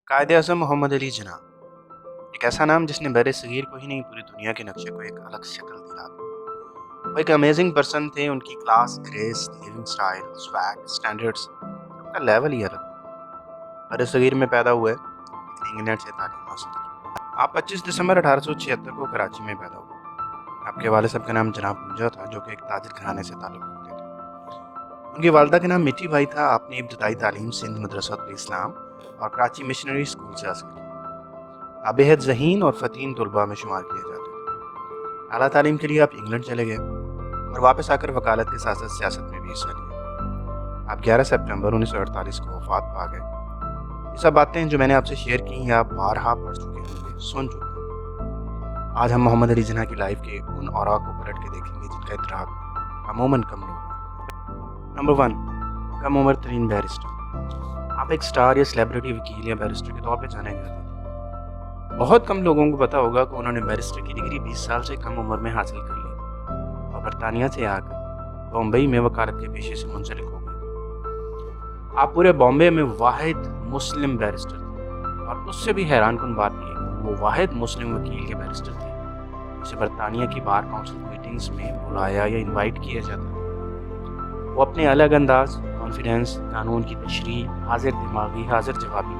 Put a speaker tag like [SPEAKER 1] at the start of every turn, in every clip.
[SPEAKER 1] कायदे आज़म मोहम्मद अली जिन्ना एक ऐसा नाम जिसने बर सगीर को ही नहीं पूरी दुनिया के नक्शे को एक अलग शक्ल दिला दी। वो एक अमेजिंग पर्सन थे। उनकी class, grace, living style, swag, standards सबका लेवल ही अलग था। बर सगीर में पैदा हुए लेकिन इंग्लैंड से तालीम हासिल की। आप 25 दिसंबर 1876 को कराची में पैदा हुए। आपके वालिद साहब का नाम जनाब मुंजा था, जो कि एक ताजिर घराने से ताल्लुक़ रखते थे। उनकी वालदा का नाम मिठी भाई था। आपने इब्तदाई तालीम सिंध मदरसा इस्लाम और कराची मिशनरी स्कूल से हासिल की। आप बेहद ज़हीन और फ़तीन तलबा में शुमार किए जाते थे। आला तालीम के लिए आप इंग्लैंड चले गए और वापस आकर वकालत के साथ साथ सियासत में भी हिस्सा लिया। आप 11 सितंबर 1948 को वफात पा गए। ये सब बातें जो मैंने आपसे शेयर की हैं, आप बारहा पढ़ चुके होंगे, सुन चुके होंगे। आज हम मोहम्मद अली जिन्ना की लाइफ के उन औरा को पलट के देखेंगे जिनका इदराक अमूमन कम लोग हैं। नंबर 1, कम उम्र तरीन बैरिस्टर। आप एक स्टार या सेलिब्रिटी वकील या बैरिस्टर के तौर पर जाने जाते थे। बहुत कम लोगों को पता होगा कि उन्होंने बैरिस्टर की डिग्री 20 साल से कम उम्र में हासिल कर ली और बरतानिया से आकर बम्बई में वकालत के पेशे से मुंसलिक हो गए। आप पूरे बॉम्बे में वाहिद मुस्लिम बैरिस्टर थे और उससे भी हैरान कुन बात यह कि वो वाहिद मुस्लिम वकील के बैरिस्टर थे जिसे बरतानिया की बार काउंसिल मीटिंग्स में बुलाया या इन्वाइट किया जाता। वो अपने अलग अंदाज, कॉन्फिडेंस, कानून की तशरीह, हाजिर दिमागी, हाजिर जवाबी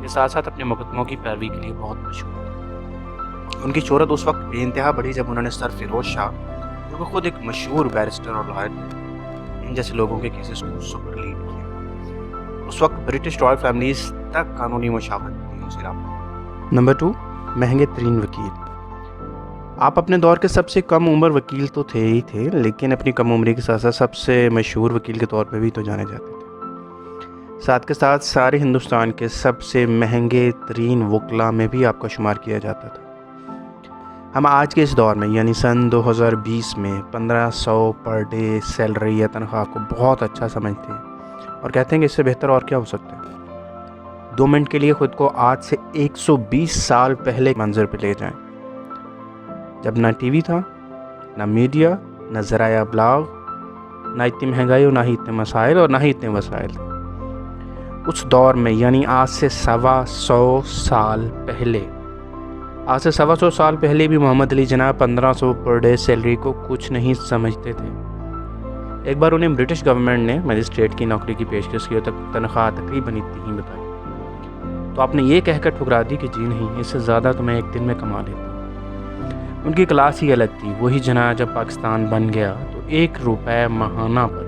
[SPEAKER 1] के साथ साथ अपने मुकदमों की पैरवी के लिए बहुत मशहूर थे। उनकी शोहरत उस वक्त बेइंतहा बढ़ी जब उन्होंने सर फिरोज शाह, जो कि खुद एक मशहूर बैरिस्टर और लॉयर थे, इन जैसे लोगों के केसेस को सुपर लीड किया। उस वक्त ब्रिटिश रॉयल फैमिलीज तक कानूनी मुशावरत के लिए उनसे राब्ता। नंबर 2, महंगे तरीन वकील। आप अपने दौर के सबसे कम उम्र वकील तो थे ही थे, लेकिन अपनी कम उम्री के साथ साथ सबसे मशहूर वकील के तौर पर भी तो जाने जाते थे। साथ के साथ सारे हिंदुस्तान के सबसे महंगे तरीन वकला में भी आपका शुमार किया जाता था। हम आज के इस दौर में यानी सन 2020 में 1500 पर डे सैलरी या तनख्वाह को बहुत अच्छा समझते हैं और कहते हैं कि इससे बेहतर और क्या हो सकता है। 2 मिनट के लिए खुद को आज से 120 साल पहले मंजर पे ले जाएं, जब ना टीवी था, ना मीडिया, ना ज़राया अबलाग, ना इतनी महंगाई और ना ही इतने मसाइल और ना ही इतने वसाइल थे। उस दौर में यानी आज से 125 साल पहले भी Mohammad Ali Jinnah 1500 per day salary को कुछ नहीं समझते थे। एक बार उन्हें ब्रिटिश गवर्नमेंट ने मजिस्ट्रेट की नौकरी की पेशकश की, तक तनख्वाह तकरीबन इतनी ही बताई, तो आपने ये कहकर ठुकरा दी कि जी नहीं, इससे ज़्यादा तो मैं एक दिन में कमा लेता। उनकी क्लास ही अलग थी। वही जिन्ना जब पाकिस्तान बन गया तो 1 रुपये माहाना पर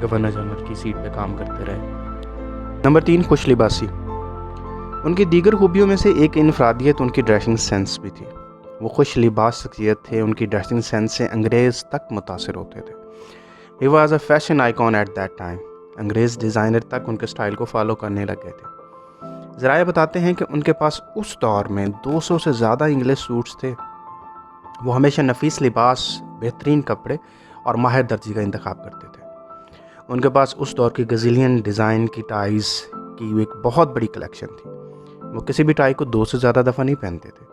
[SPEAKER 1] गवर्नर जनरल की सीट पर काम करते रहे। नंबर 3, खुश लिबासी। उनकी दीगर खूबियों में से एक इनफरादियत उनकी ड्रेसिंग सेंस भी थी। वो खुश लिबास शख्सियत थे। उनकी ड्रेसिंग सेंस से अंग्रेज़ तक मुतासिर होते थे। ही was a fashion icon at that time. अंग्रेज़ डिज़ाइनर तक उनके स्टाइल को फॉलो करने लग गए थे। ज़राए बताते हैं कि उनके पास उस दौर में 200 से ज़्यादा इंग्लिश सूट्स थे। वो हमेशा नफीस लिबास, बेहतरीन कपड़े और माहिर दर्जी का इंतखाब करते थे। उनके पास उस दौर की गज़िलियन डिज़ाइन की टाइज़ की एक बहुत बड़ी कलेक्शन थी। वो किसी भी टाई को 2 से ज़्यादा दफ़ा नहीं पहनते थे।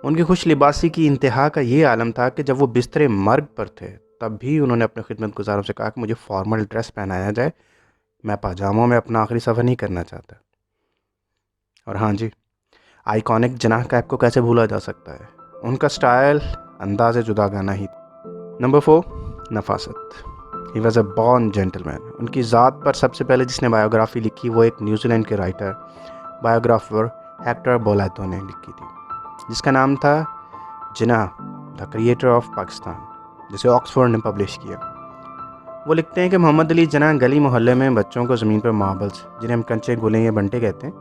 [SPEAKER 1] उनकी खुश लिबासी की इंतहा का ये आलम था कि जब वो बिस्तरे मर्ग पर थे तब भी उन्होंने अपने खिदमतगुजारों से कहा कि मुझे फॉर्मल ड्रेस पहनाया जाए, मैं पाजामों में अपना आखिरी सफ़र नहीं करना चाहता। और हाँ जी, आइकॉनिक जनाह कैप को कैसे भूला जा सकता है। उनका स्टाइल अंदाज़ जुदागाना ही। नंबर 4, नफासत। He was a born gentleman. उनकी ज़ात पर सबसे पहले जिसने बायोग्राफ़ी लिखी वो एक न्यूजीलैंड के राइटर, बायोग्राफर हेक्टर बोलेतो ने लिखी थी, जिसका नाम था जिन्ना द क्रिएटर ऑफ पाकिस्तान, जिसे ऑक्सफोर्ड ने पब्लिश किया। वो लिखते हैं कि मोहम्मद अली जिन्ना गली मोहल्ले में बच्चों को ज़मीन पर मार्बल्स, जिन्हें हम कंचे गोले या बंटे कहते हैं,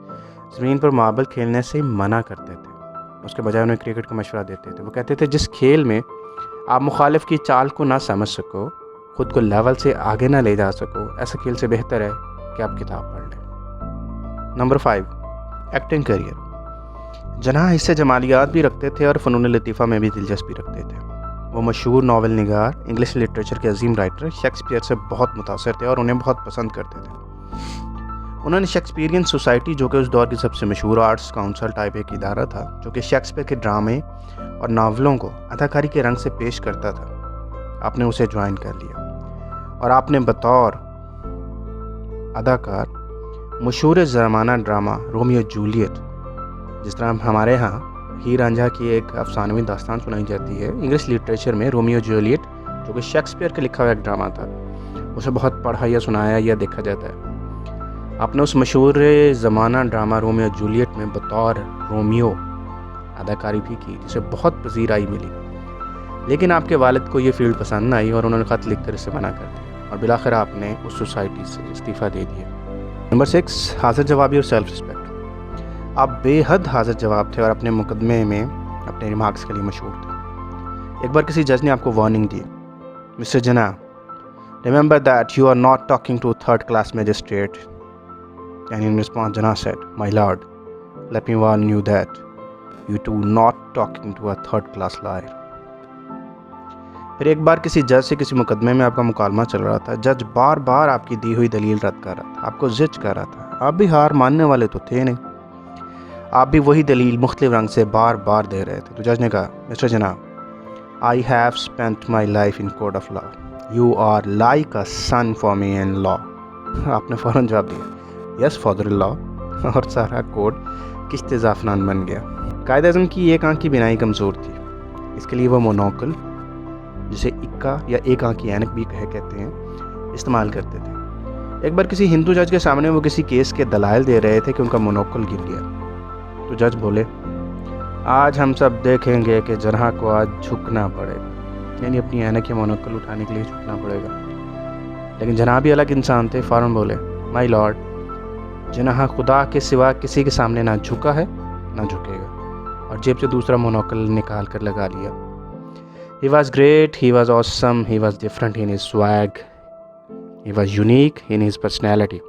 [SPEAKER 1] ज़मीन पर मार्बल खेलने से मना करते थे। उसके बजाय उन्हें क्रिकेट का मशवरा देते थे। वो कहते थे जिस खेल में आप मुखालिफ की चाल को ना समझ सको, खुद को लेवल से आगे ना ले जा सको, ऐसा खेल से बेहतर है कि आप किताब पढ़ लें। Number 5, acting career. जिन्ना हिस्से जमालियात भी रखते थे और फ़नून लतीफ़ा में भी दिलचस्पी रखते थे। वो मशहूर नावल निगार, इंग्लिश लिटरेचर के अजीम राइटर शेक्सपियर से बहुत मुतासर थे और उन्हें बहुत पसंद करते थे। उन्होंने शेक्सपियरियन सोसाइटी, जो कि उस दौर की सबसे मशहूर आर्ट्स काउंसिल टाइप एक इदारा था, जो कि शेक्सपियर के ड्रामे और नावलों को अदाकारी के रंग से पेश करता था, आपने उसे ज्वाइन कर लिया और आपने बतौर अदाकार مشہور زمانہ ڈرامہ رومیو جولیٹ، جس طرح ہمارے ہاں ہیر رانجھا کی ایک افسانوی داستان سنائی جاتی ہے، انگلش لٹریچر میں رومیو جولیٹ جو کہ شیکسپیئر کا لکھا ہوا ایک ڈرامہ تھا، اسے بہت پڑھا یا سنایا یا دیکھا جاتا ہے۔ آپ نے اس مشہور زمانہ ڈرامہ رومیو جولیٹ میں بطور رومیو اداکاری بھی کی، جسے بہت پذیرائی ملی، لیکن آپ کے والد کو یہ فیلڈ پسند نہ آئی اور انہوں نے خط لکھ کر اسے منع کر دیا اور بالآخر آپ نے اس سوسائٹی سے استعفیٰ دے دیا۔ نمبر 6، حاضر جوابی اور سیلف رسپیکٹ۔ آپ بے حد حاضر جواب تھے اور اپنے مقدمے میں اپنے ریمارکس کے لیے مشہور تھے۔ ایک بار کسی جج نے آپ کو وارننگ دی، mister Jinnah, remember that you are not talking to a third class magistrate. And in response, Jinnah said, my lord, let me warn you that you two not talking to a third class liar. پھر ایک بار کسی جج سے کسی مقدمے میں آپ کا مکالمہ چل رہا تھا، جج بار بار آپ کی دی ہوئی دلیل رد کر رہا تھا، آپ کو زج کر رہا تھا، آپ بھی ہار ماننے والے تو تھے نہیں، آپ بھی وہی دلیل مختلف رنگ سے بار بار دے رہے تھے۔ تو جج نے کہا، mister Jinnah, I have spent my life in court of law. You are like a son for me in law. آپ نے فوراً جواب دیا، یس فادر اللہ، اور سارا کوڈ کشت زعفران بن گیا۔ قائد اعظم کی ایک آنکھ کی بینائی کمزور تھی، اس کے لیے وہ مونوکل، جسے اکا یا ایک آنکھ کی اینک بھی کہتے ہیں، استعمال کرتے تھے۔ ایک بار کسی ہندو جج کے سامنے وہ کسی کیس کے دلائل دے رہے تھے کہ ان کا مونوکل گر گیا، تو جج بولے، آج ہم سب دیکھیں گے کہ جناح کو آج جھکنا پڑے گا، یعنی اپنی اینک یا مونوکل اٹھانے کے لیے جھکنا پڑے گا۔ لیکن جناح بھی الگ انسان تھے، فوراً بولے، مائی لارڈ، جناح خدا کے سوا کسی کے سامنے نہ جھکا ہے نہ جھکے گا، اور جیب سے دوسرا مونوکل نکال کر لگا لیا۔ He was great, he was awesome, he was different in his swag, he was unique in his personality.